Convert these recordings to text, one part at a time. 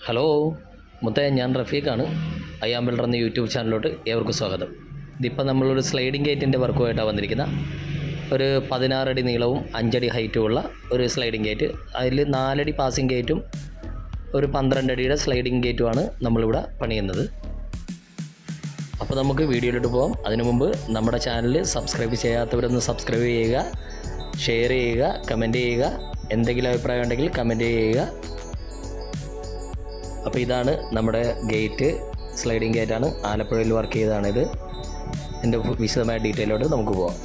Hello മുത്തേ, ഞാൻ റഫീഖാണ്. I am builder എന്ന യൂട്യൂബ് ചാനലിലോട്ട് ഏവർക്കും സ്വാഗതം. ഇതിപ്പോൾ നമ്മളൊരു സ്ലൈഡിംഗ് ഗേറ്റിൻ്റെ വർക്കുമായിട്ടാണ് വന്നിരിക്കുന്നത്. ഒരു 16 അടി നീളവും 5 അടി ഹൈറ്റുമുള്ള ഒരു സ്ലൈഡിംഗ് ഗേറ്റ്. അതിൽ 4 അടി പാസിംഗ് ഗേറ്റും ഒരു 12 അടിയുടെ സ്ലൈഡിംഗ് ഗേറ്റുമാണ് നമ്മളിവിടെ പണിയുന്നത്. അപ്പോൾ നമുക്ക് വീഡിയോയിലോട്ട് പോകാം. അതിനു മുമ്പ് നമ്മുടെ ചാനൽ സബ്സ്ക്രൈബ് ചെയ്യാത്തവരൊന്ന് സബ്സ്ക്രൈബ് ചെയ്യുക, ഷെയർ ചെയ്യുക, കമൻറ്റ് ചെയ്യുക. എന്തെങ്കിലും അഭിപ്രായം ഉണ്ടെങ്കിൽ കമൻറ്റ് ചെയ്യുക. അപ്പോൾ ഇതാണ് നമ്മുടെ ഗേറ്റ്, സ്ലൈഡിംഗ് ഗേറ്റാണ്. ആലപ്പുഴയിൽ വർക്ക് ചെയ്തതാണിത്. എൻ്റെ വിശദമായ ഡീറ്റെയിലോട്ട് നമുക്ക് പോകാം.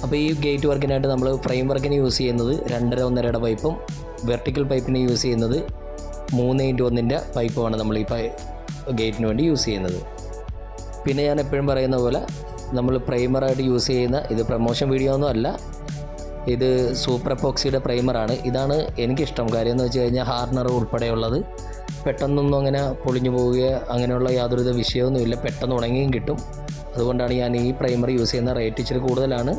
അപ്പോൾ ഈ ഗേറ്റ് വർക്കിനായിട്ട് നമ്മൾ ഫ്രെയിം വർക്കിന് യൂസ് ചെയ്യുന്നത് 2.5-1.5 പൈപ്പും വെർട്ടിക്കൽ പൈപ്പിന് യൂസ് ചെയ്യുന്നത് 3x1 പൈപ്പുമാണ് നമ്മൾ ഈ ഗേറ്റിന് വേണ്ടി യൂസ് ചെയ്യുന്നത്. പിന്നെ ഞാൻ എപ്പോഴും പറയുന്ന പോലെ നമ്മൾ പ്രൈമറായിട്ട് യൂസ് ചെയ്യുന്ന, ഇത് പ്രമോഷൻ വീഡിയോ ഒന്നും അല്ല, ഇത് സൂപ്പർ എപ്പോക്സിയുടെ പ്രൈമറാണ്. ഇതാണ് എനിക്കിഷ്ടം. കാര്യം എന്ന് വെച്ച് കഴിഞ്ഞാൽ ഹാർഡനർ ഉൾപ്പെടെയുള്ളത് പെട്ടെന്നൊന്നും അങ്ങനെ പൊളിഞ്ഞു പോവുകയോ അങ്ങനെയുള്ള യാതൊരുവിധ വിഷയമൊന്നുമില്ല, പെട്ടെന്ന് ഉണങ്ങിയും കിട്ടും. അതുകൊണ്ടാണ് ഞാൻ ഈ പ്രൈമർ യൂസ് ചെയ്യുന്ന. റേറ്റ് ഇച്ചിരി കൂടുതലാണ്,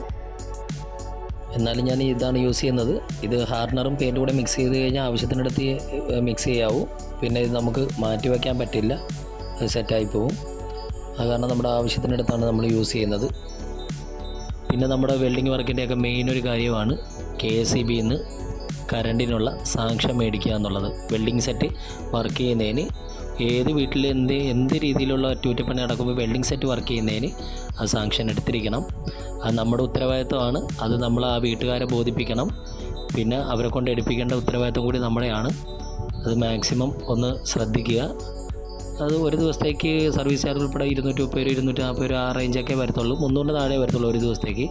എന്നാലും ഞാൻ ഇതാണ് യൂസ് ചെയ്യുന്നത്. ഇത് ഹാർഡനറും പെയിൻറ്റും കൂടെ മിക്സ് ചെയ്ത് കഴിഞ്ഞാൽ ആവശ്യത്തിനടുത്ത് മിക്സ് ചെയ്യാവൂ. പിന്നെ ഇത് നമുക്ക് മാറ്റി വയ്ക്കാൻ പറ്റില്ല, അത് സെറ്റായി പോവും. അത് കാരണം നമ്മുടെ ആവശ്യത്തിനടുത്താണ് നമ്മൾ യൂസ് ചെയ്യുന്നത്. പിന്നെ നമ്മുടെ വെൽഡിങ് വർക്കിൻ്റെയൊക്കെ മെയിൻ ഒരു കാര്യമാണ് KSEBന്ന് കറണ്ടിനുള്ള സാങ്ഷൻ മേടിക്കുക എന്നുള്ളത്. വെൽഡിങ് സെറ്റ് വർക്ക് ചെയ്യുന്നതിന് ഏത് വീട്ടിൽ എന്ത് രീതിയിലുള്ള അറ്റകുറ്റപ്പണി നടക്കുമ്പോൾ വെൽഡിങ് സെറ്റ് വർക്ക് ചെയ്യുന്നതിന് ആ സാങ്ഷൻ എടുത്തിരിക്കണം. അത് നമ്മുടെ ഉത്തരവാദിത്വമാണ്. അത് നമ്മൾ ആ വീട്ടുകാരെ ബോധിപ്പിക്കണം. പിന്നെ അവരെ കൊണ്ട് എടുപ്പിക്കേണ്ട ഉത്തരവാദിത്വം കൂടി നമ്മുടെയാണ്. അത് മാക്സിമം ഒന്ന് ശ്രദ്ധിക്കുക. അത് ഒരു ദിവസത്തേക്ക് സർവീസ് ചാർജ് ഉൾപ്പെടെ 230 240 ആ റേഞ്ചൊക്കെ വരത്തുള്ളൂ, 300 താഴെ വരത്തുള്ളൂ ഒരു ദിവസത്തേക്ക്.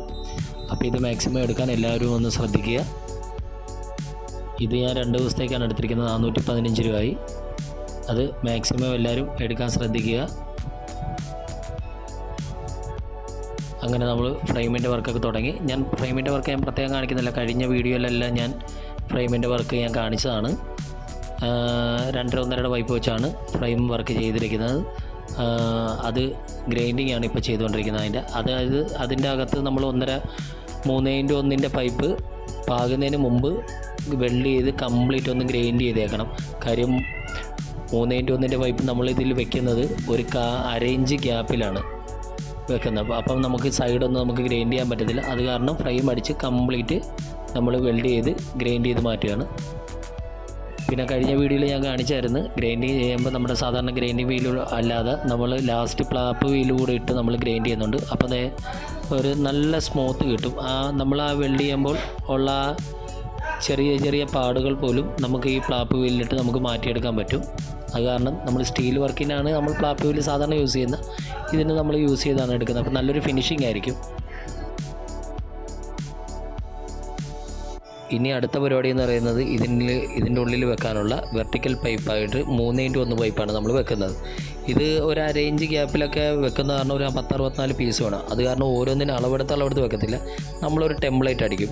അപ്പോൾ ഇത് മാക്സിമം എടുക്കാൻ എല്ലാവരും ഒന്ന് ശ്രദ്ധിക്കുക. ഇത് ഞാൻ 2 ദിവസത്തേക്കാണ് എടുത്തിരിക്കുന്നത്, 415 രൂപയായി. അത് മാക്സിമം എല്ലാവരും എടുക്കാൻ ശ്രദ്ധിക്കുക. അങ്ങനെ നമ്മൾ ഫ്രെയിമിൻ്റെ വർക്കൊക്കെ തുടങ്ങി. ഞാൻ ഫ്രെയിമിൻ്റെ വർക്ക് ഞാൻ പ്രത്യേകം കാണിക്കുന്നില്ല, കഴിഞ്ഞ വീഡിയോയിലെല്ലാം ഞാൻ ഫ്രെയിമിൻ്റെ വർക്ക് ഞാൻ കാണിച്ചതാണ്. 2.5 പൈപ്പ് വെച്ചാണ് ഫ്രെയിം വർക്ക് ചെയ്തിരിക്കുന്നത്. അത് ഗ്രൈൻഡിങ് ആണ് ഇപ്പോൾ ചെയ്തുകൊണ്ടിരിക്കുന്നത്. അതായത് അതിൻ്റെ അകത്ത് നമ്മൾ 3x1 പൈപ്പ് പാകുന്നതിന് മുമ്പ് വെൽഡ് ചെയ്ത് കംപ്ലീറ്റ് ഒന്ന് ഗ്രൈൻഡ് ചെയ്തേക്കണം. കാര്യം 3x1 പൈപ്പ് നമ്മളിതിൽ വെക്കുന്നത് ഒരു 1/2 ഇഞ്ച് ഗ്യാപ്പിലാണ് വെക്കുന്നത്. അപ്പം നമുക്ക് സൈഡൊന്നും നമുക്ക് ഗ്രൈൻഡ് ചെയ്യാൻ പറ്റത്തില്ല. അത് കാരണം ഫ്രെയിം അടിച്ച് കംപ്ലീറ്റ് നമ്മൾ വെൽഡ് ചെയ്ത് ഗ്രൈൻഡ് ചെയ്ത് മാറ്റുകയാണ്. പിന്നെ കഴിഞ്ഞ വീഡിയോയിൽ ഞാൻ കാണിച്ചായിരുന്നു, ഗ്രൈൻഡിങ് ചെയ്യുമ്പോൾ നമ്മുടെ സാധാരണ ഗ്രൈൻഡിങ് വീൽ അല്ലാതെ നമ്മൾ ലാസ്റ്റ് പ്ലാപ്പ് വീൽ കൂടെ ഇട്ട് നമ്മൾ ഗ്രൈൻഡ് ചെയ്യുന്നുണ്ട്. അപ്പോൾ അത് ഒരു നല്ല സ്മൂത്ത് കിട്ടും. നമ്മൾ വെൽഡ് ചെയ്യുമ്പോൾ ഉള്ള ചെറിയ ചെറിയ പാടുകൾ പോലും നമുക്ക് ഈ പ്ലാപ്പ് വീലിലിട്ട് നമുക്ക് മാറ്റിയെടുക്കാൻ പറ്റും. അത് കാരണം നമ്മൾ സ്റ്റീൽ വർക്കിനാണ് നമ്മൾ പ്ലാപ്പ് വീൽ സാധാരണ യൂസ് ചെയ്യുന്നത്, ഇതിന് നമ്മൾ യൂസ് ചെയ്താണ് എടുക്കുന്നത്. അപ്പോൾ നല്ലൊരു ഫിനിഷിംഗ് ആയിരിക്കും. ഇനി അടുത്ത പരിപാടി എന്ന് പറയുന്നത് ഇതിൻ്റെ ഉള്ളിൽ വെക്കാനുള്ള വെർട്ടിക്കൽ പൈപ്പായിട്ട് 3x1 പൈപ്പാണ് നമ്മൾ വെക്കുന്നത്. ഇത് ഒരു 1/2 ഇഞ്ച് ഗ്യാപ്പിലൊക്കെ വെക്കുന്ന കാരണം ഒരു 10-64 പീസ് വേണം. അത് കാരണം ഓരോന്നിനും അളവെടുത്ത് വെക്കത്തില്ല, നമ്മളൊരു ടെംപ്ലേറ്റ് അടിക്കും.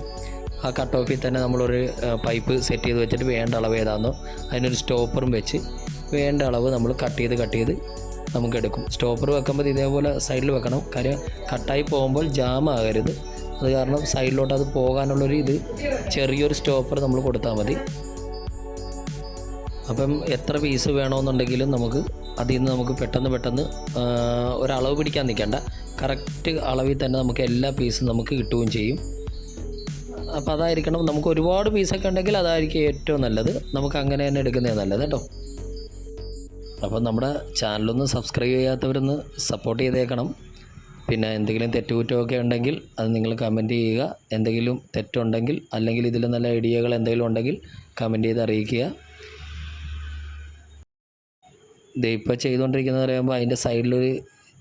ആ കട്ട് ഓഫിൽ തന്നെ നമ്മളൊരു പൈപ്പ് സെറ്റ് ചെയ്ത് വെച്ചിട്ട് വേണ്ട അളവ് ഏതാണെന്നോ അതിനൊരു സ്റ്റോപ്പറും വെച്ച് വേണ്ട അളവ് നമ്മൾ കട്ട് ചെയ്ത് നമുക്ക് എടുക്കും. സ്റ്റോപ്പർ വെക്കുമ്പോൾ ഇതേപോലെ സൈഡിൽ വെക്കണം. കാര്യം കട്ടായി പോകുമ്പോൾ ജാം ആകരുത്. അത് കാരണം സൈഡിലോട്ട് അത് പോകാനുള്ളൊരു ചെറിയൊരു സ്റ്റോപ്പർ നമ്മൾ കൊടുത്താൽ മതി. അപ്പം എത്ര പീസ് വേണമെന്നുണ്ടെങ്കിലും നമുക്ക് അതിൽ നിന്ന് നമുക്ക് പെട്ടെന്ന് ഒരളവ് പിടിക്കാൻ നിൽക്കേണ്ട, കറക്റ്റ് അളവിൽ തന്നെ നമുക്ക് എല്ലാ പീസും നമുക്ക് കിട്ടുകയും ചെയ്യും. അപ്പോൾ അതായിരിക്കണം. നമുക്ക് ഒരുപാട് പീസൊക്കെ ഉണ്ടെങ്കിൽ അതായിരിക്കും ഏറ്റവും നല്ലത്. നമുക്ക് അങ്ങനെ തന്നെ എടുക്കുന്നതാണ് നല്ലത് കേട്ടോ. അപ്പം നമ്മുടെ ചാനലൊന്ന് സബ്സ്ക്രൈബ് ചെയ്യാത്തവരൊന്ന് സപ്പോർട്ട് ചെയ്തേക്കണം. പിന്നെ എന്തെങ്കിലും തെറ്റുകുറ്റമൊക്കെ ഉണ്ടെങ്കിൽ അത് നിങ്ങൾ കമൻറ്റ് ചെയ്യുക. എന്തെങ്കിലും തെറ്റുണ്ടെങ്കിൽ അല്ലെങ്കിൽ ഇതിൽ നല്ല ഐഡിയകൾ എന്തെങ്കിലും ഉണ്ടെങ്കിൽ കമൻറ്റ് ചെയ്ത് അറിയിക്കുക. ഇത് ഇപ്പോൾ ചെയ്തുകൊണ്ടിരിക്കുന്നത് പറയുമ്പോൾ അതിൻ്റെ സൈഡിലൊരു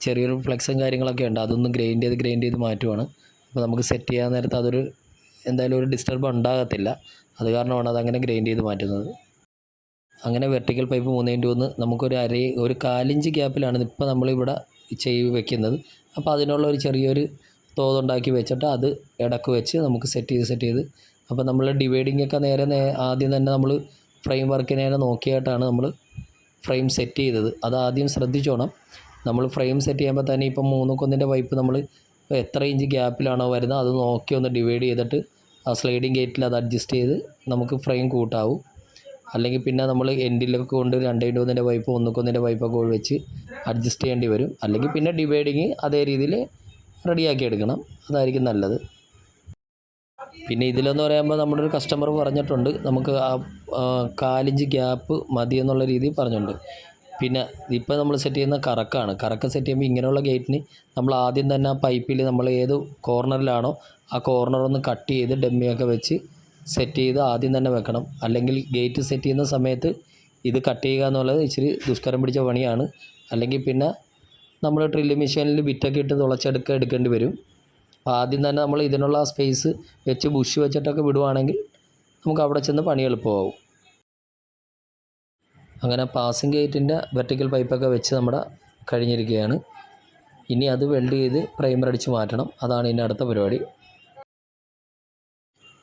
ചെറിയൊരു ഫ്ലെക്സും കാര്യങ്ങളൊക്കെ ഉണ്ട്. അതൊന്ന് ഗ്രൈൻഡ് ചെയ്ത് മാറ്റുവാണ്. അപ്പോൾ നമുക്ക് സെറ്റ് ചെയ്യാൻ നേരത്ത് അതൊരു എന്തായാലും ഒരു ഡിസ്റ്റർബ് ഉണ്ടാകത്തില്ല. അത് കാരണമാണ് അതങ്ങനെ ഗ്രൈൻഡ് ചെയ്ത് മാറ്റുന്നത്. അങ്ങനെ വെർട്ടിക്കൽ പൈപ്പ് 3x1 നമുക്കൊരു 1/4 ഇഞ്ച് ഗ്യാപ്പിലാണ് ഇപ്പോൾ നമ്മളിവിടെ വെക്കുന്നത്. അപ്പോൾ അതിനുള്ള ഒരു ചെറിയൊരു തോതുണ്ടാക്കി വെച്ചിട്ട് അത് ഇടക്ക് വെച്ച് നമുക്ക് സെറ്റ് ചെയ്ത് അപ്പോൾ നമ്മൾ ഡിവൈഡിംഗ് ഒക്കെ ആദ്യം തന്നെ നമ്മൾ ഫ്രെയിം വർക്കിനെ നോക്കിയിട്ടാണ് നമ്മൾ ഫ്രെയിം സെറ്റ് ചെയ്തത്. അത് ആദ്യം ശ്രദ്ധിച്ചോണം. നമ്മൾ ഫ്രെയിം സെറ്റ് ചെയ്യുമ്പോൾ തന്നെ ഇപ്പം 3x1 പൈപ്പ് നമ്മൾ എത്ര ഇഞ്ച് ഗ്യാപ്പിലാണോ വരുന്നത് അത് നോക്കി ഒന്ന് ഡിവൈഡ് ചെയ്തിട്ട് ആ സ്ലൈഡിങ് ഗേറ്റിൽ അത് അഡ്ജസ്റ്റ് ചെയ്ത് നമുക്ക് ഫ്രെയിം കൂട്ടാവും. അല്ലെങ്കിൽ പിന്നെ നമ്മൾ എൻഡിലൊക്കെ കൊണ്ട് 2.1 പൈപ്പ് 1.1 പൈപ്പൊക്കെ വെച്ച് അഡ്ജസ്റ്റ് ചെയ്യേണ്ടി വരും. അല്ലെങ്കിൽ പിന്നെ ഡിവൈഡിങ് അതേ രീതിയിൽ റെഡിയാക്കി എടുക്കണം, അതായിരിക്കും നല്ലത്. പിന്നെ ഇതിലെന്ന് പറയുമ്പോൾ നമ്മുടെ ഒരു കസ്റ്റമർ പറഞ്ഞിട്ടുണ്ട് നമുക്ക് 4 ഇഞ്ച് ഗ്യാപ്പ് മതി എന്നുള്ള രീതിയിൽ പറഞ്ഞിട്ടുണ്ട്. പിന്നെ ഇപ്പോൾ നമ്മൾ സെറ്റ് ചെയ്യുന്ന കറക്ക സെറ്റ് ചെയ്യുമ്പോൾ ഇങ്ങനെയുള്ള ഗേറ്റിന് നമ്മൾ ആദ്യം തന്നെ ആ പൈപ്പിൽ നമ്മൾ ഏത് കോർണറിലാണോ ആ കോർണറൊന്ന് കട്ട് ചെയ്ത് ഡമ്മിയൊക്കെ വെച്ച് സെറ്റ് ചെയ്ത് ആദ്യം തന്നെ വെക്കണം. അല്ലെങ്കിൽ ഗേറ്റ് സെറ്റ് ചെയ്യുന്ന സമയത്ത് ഇത് കട്ട് ചെയ്യുക എന്നുള്ളത് ഇച്ചിരി ദുഷ്കരം പിടിച്ച പണിയാണ്. അല്ലെങ്കിൽ പിന്നെ നമ്മൾ ഡ്രില്ല് മെഷീനിൽ ബിറ്റൊക്കെ ഇട്ട് എടുക്കേണ്ടി വരും. അപ്പോൾ ആദ്യം തന്നെ നമ്മൾ ഇതിനുള്ള സ്പേസ് വെച്ച് ബുഷ് വെച്ചിട്ടൊക്കെ വിടുവാണെങ്കിൽ നമുക്ക് അവിടെ ചെന്ന് പണി എളുപ്പമാവും. അങ്ങനെ പാസിംഗ് ഗേറ്റിൻ്റെ വെർട്ടിക്കൽ പൈപ്പൊക്കെ വെച്ച് നമ്മുടെ കഴിഞ്ഞിരിക്കുകയാണ്. ഇനി അത് വെൽഡ് ചെയ്ത് പ്രൈമർ അടിച്ച് മാറ്റണം, അതാണ് ഇനി അടുത്ത പരിപാടി.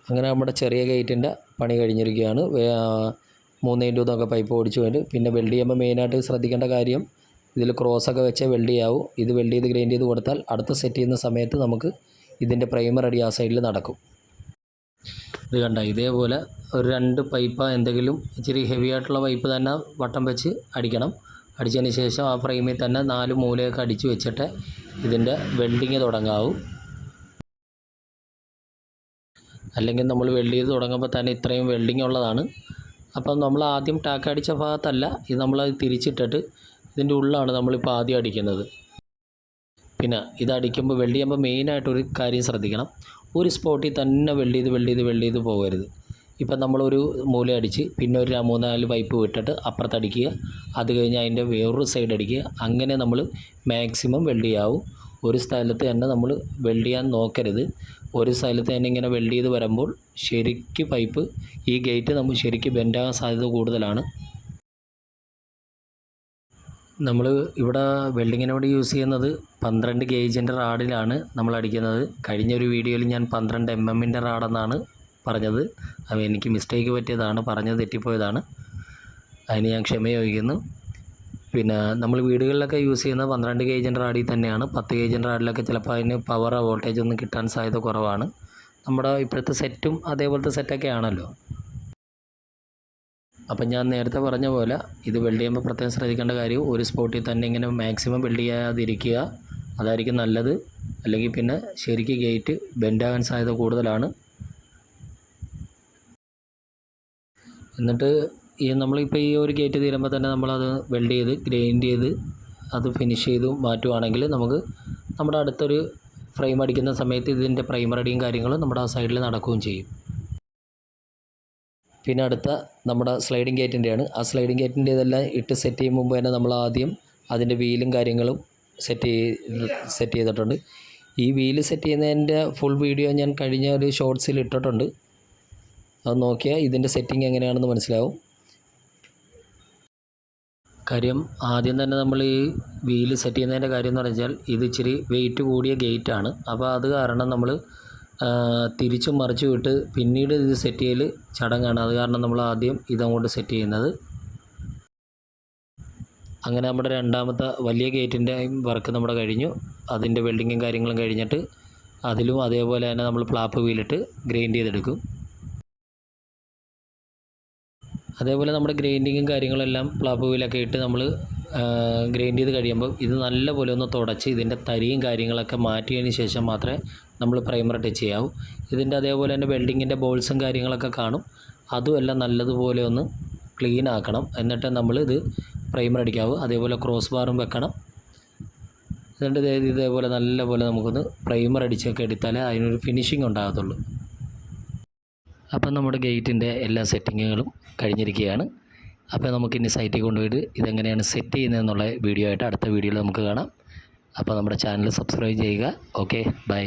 അങ്ങനെ നമ്മുടെ ചെറിയ ഗേറ്റിൻ്റെ പണി കഴിഞ്ഞിരിക്കുകയാണ്. 3x2 പൈപ്പ് ഓടിച്ചു വേണ്ടി. പിന്നെ വെൽഡ് ചെയ്യുമ്പോൾ മെയിനായിട്ട് ശ്രദ്ധിക്കേണ്ട കാര്യം ഇതിൽ ക്രോസൊക്കെ വെച്ചേ വെൽഡ് ചെയ്യാവൂ. ഇത് വെൽഡ് ചെയ്ത് ഗ്രൈൻഡ് ചെയ്ത് കൊടുത്താൽ അടുത്ത സെറ്റ് ചെയ്യുന്ന സമയത്ത് നമുക്ക് ഇതിൻ്റെ പ്രൈമർ അടി ആ സൈഡിൽ നടക്കും. ഇത് കണ്ട ഇതേപോലെ ഒരു 2 പൈപ്പ് എന്തെങ്കിലും ഇച്ചിരി ഹെവി ആയിട്ടുള്ള പൈപ്പ് തന്നെ വട്ടം വെച്ച് അടിക്കണം. അടിച്ചതിന് ശേഷം ആ ഫ്രെയിമിൽ തന്നെ 4 മൂലയൊക്കെ അടിച്ച് വെച്ചിട്ട് ഇതിൻ്റെ വെൽഡിങ് തുടങ്ങാവൂ. അല്ലെങ്കിൽ നമ്മൾ വെൽഡ് ചെയ്ത് തുടങ്ങുമ്പോൾ തന്നെ ഇത്രയും വെൽഡിങ് ഉള്ളതാണ്. അപ്പം നമ്മൾ ആദ്യം ടാക്ക് അടിച്ച ഭാഗത്തല്ല, ഇത് നമ്മളത് തിരിച്ചിട്ടിട്ട് ഇതിൻ്റെ ഉള്ളിലാണ് നമ്മളിപ്പോൾ ആദ്യം അടിക്കുന്നത്. പിന്നെ ഇത് അടിക്കുമ്പോൾ വെൽഡ് ചെയ്യുമ്പോൾ മെയിനായിട്ടൊരു കാര്യം ശ്രദ്ധിക്കണം, ഒരു സ്പോട്ടിൽ തന്നെ വെൽഡ് ചെയ്ത് പോകരുത്. ഇപ്പം നമ്മളൊരു മൂല അടിച്ച് പിന്നെ ഒരു 3-4 പൈപ്പ് വിട്ടിട്ട് അപ്പുറത്തടിക്കുക, അത് കഴിഞ്ഞ് അതിൻ്റെ വേറൊരു സൈഡ് അടിക്കുക. അങ്ങനെ നമ്മൾ മാക്സിമം വെൽഡ് ചെയ്യാവും. ഒരു സ്ഥലത്ത് തന്നെ നമ്മൾ വെൽഡ് ചെയ്യാൻ നോക്കരുത്. ഒരു സ്ഥലത്ത് തന്നെ ഇങ്ങനെ വെൽഡ് ചെയ്ത് വരുമ്പോൾ ശരിക്ക് പൈപ്പ് ഈ ഗേറ്റ് നമ്മൾ ശരിക്ക് ബെൻഡാകാൻ സാധ്യത കൂടുതലാണ്. നമ്മൾ ഇവിടെ വെൽഡിങ്ങിന് വേണ്ടി യൂസ് ചെയ്യുന്നത് 12 ഗേജിൻ്റെ റാഡിലാണ് നമ്മൾ അടിക്കുന്നത്. കഴിഞ്ഞൊരു വീഡിയോയിൽ ഞാൻ 12 mm റാഡെന്നാണ് പറഞ്ഞത്. അത് എനിക്ക് മിസ്റ്റേക്ക് പറ്റിയതാണ്, പറഞ്ഞത് തെറ്റിപ്പോയതാണ്, അതിന് ഞാൻ ക്ഷമ ചോദിക്കുന്നു. പിന്നെ നമ്മൾ വീടുകളിലൊക്കെ യൂസ് ചെയ്യുന്നത് 12 ഗേജിൻ്റെ റാഡിൽ തന്നെയാണ്. 10 ഗേജിൻ്റെ റാഡിലൊക്കെ ചിലപ്പോൾ അതിന് പവർ വോൾട്ടേജ് ഒന്നും കിട്ടാൻ സാധ്യത കുറവാണ്. നമ്മുടെ ഇപ്പോഴത്തെ സെറ്റും അതേപോലത്തെ സെറ്റൊക്കെ ആണല്ലോ. അപ്പം ഞാൻ നേരത്തെ പറഞ്ഞ പോലെ ഇത് വെൽഡ് ചെയ്യുമ്പോൾ പ്രത്യേകം ശ്രദ്ധിക്കേണ്ട കാര്യം ഒരു സ്പോട്ടിൽ തന്നെ ഇങ്ങനെ മാക്സിമം വെൽഡ് ചെയ്യാതിരിക്കുക, അതായിരിക്കും നല്ലത്. അല്ലെങ്കിൽ പിന്നെ ശരിക്ക് ഗേറ്റ് ബെൻഡാകാൻ സാധ്യത കൂടുതലാണ്. എന്നിട്ട് നമ്മളിപ്പോൾ ഈ ഒരു ഗേറ്റ് തീരുമ്പോൾ തന്നെ നമ്മളത് വെൽഡ് ചെയ്ത് ഗ്രൈൻഡ് ചെയ്ത് അത് ഫിനിഷ് ചെയ്ത് മാറ്റുവാണെങ്കിൽ നമുക്ക് നമ്മുടെ അടുത്തൊരു ഫ്രെയിം അടിക്കുന്ന സമയത്ത് ഇതിൻ്റെ പ്രൈമർ അടിയും കാര്യങ്ങളും നമ്മുടെ ആ സൈഡിൽ നടക്കുകയും ചെയ്യും. പിന്നെ അടുത്ത നമ്മുടെ സ്ലൈഡിങ് ഗേറ്റിൻ്റെയാണ്. ആ സ്ലൈഡിങ് ഗേറ്റിൻ്റെ ഇതെല്ലാം ഇട്ട് സെറ്റ് ചെയ്യും മുമ്പ് തന്നെ നമ്മൾ ആദ്യം അതിൻ്റെ വീലും കാര്യങ്ങളും സെറ്റ് ചെയ്തിട്ടുണ്ട്. ഈ വീല് സെറ്റ് ചെയ്യുന്നതിൻ്റെ ഫുൾ വീഡിയോ ഞാൻ കഴിഞ്ഞ ഒരു ഷോർട്സിൽ ഇട്ടിട്ടുണ്ട്, അത് നോക്കിയാൽ ഇതിൻ്റെ സെറ്റിംഗ് എങ്ങനെയാണെന്ന് മനസ്സിലാവും. കാര്യം ആദ്യം തന്നെ നമ്മൾ ഈ വീല് സെറ്റ് ചെയ്യുന്നതിൻ്റെ കാര്യം എന്ന് പറഞ്ഞാൽ ഇത് ഇച്ചിരി വെയിറ്റ് കൂടിയ ഗേറ്റാണ്. അപ്പോൾ അത് കാരണം നമ്മൾ തിരിച്ചും മറിച്ചും ഇട്ട് പിന്നീട് ഇത് സെറ്റ് ചെയ്യൽ ചടങ്ങാണ്. അത് കാരണം നമ്മൾ ആദ്യം ഇതങ്ങോട്ട് സെറ്റ് ചെയ്യുന്നത്. അങ്ങനെ നമ്മുടെ രണ്ടാമത്തെ വലിയ ഗേറ്റിൻ്റെ വർക്ക് നമ്മുടെ കഴിഞ്ഞു. അതിൻ്റെ വെൽഡിങ്ങും കാര്യങ്ങളും കഴിഞ്ഞിട്ട് അതിലും അതേപോലെ തന്നെ നമ്മൾ പ്ലാപ്പ് വീലിട്ട് ഗ്രൈൻഡ് ചെയ്തെടുക്കും. അതേപോലെ നമ്മുടെ ഗ്രൈൻഡിങ്ങും കാര്യങ്ങളെല്ലാം പ്ലാപ്പ് വീലൊക്കെ ഇട്ട് നമ്മൾ ഗ്രൈൻഡ് ചെയ്ത് കഴിയുമ്പോൾ ഇത് നല്ലപോലെ ഒന്ന് തുടച്ച് ഇതിൻ്റെ തരിയും കാര്യങ്ങളൊക്കെ മാറ്റിയതിന് ശേഷം മാത്രമേ നമ്മൾ പ്രൈമർ ടച്ച് ചെയ്യാവൂ. ഇതിൻ്റെ അതേപോലെ തന്നെ വെൽഡിങ്ങിൻ്റെ ബോൾസും കാര്യങ്ങളൊക്കെ കാണും, അതും എല്ലാം നല്ലതുപോലെ ഒന്ന് ക്ലീൻ ആക്കണം. എന്നിട്ട് നമ്മൾ ഇത് പ്രൈമർ അടിക്കാവൂ. അതേപോലെ ക്രോസ് ബാറും വെക്കണം. എന്നിട്ട് ഇതേപോലെ നല്ലപോലെ നമുക്കൊന്ന് പ്രൈമർ അടിച്ചൊക്കെ എടുത്താലേ അതിനൊരു ഫിനിഷിംഗ് ഉണ്ടാകത്തുള്ളൂ. അപ്പം നമ്മുടെ ഗേറ്റിൻ്റെ എല്ലാ സെറ്റിങ്ങുകളും കഴിഞ്ഞിരിക്കുകയാണ്. അപ്പോൾ നമുക്കിനി സൈറ്റിൽ കൊണ്ടുപോയിട്ട് ഇതെങ്ങനെയാണ് സെറ്റ് ചെയ്യുന്നതെന്നുള്ള വീഡിയോ ആയിട്ട് അടുത്ത വീഡിയോയിൽ നമുക്ക് കാണാം. അപ്പോൾ നമ്മുടെ ചാനൽ സബ്സ്ക്രൈബ് ചെയ്യുക. Okay, by.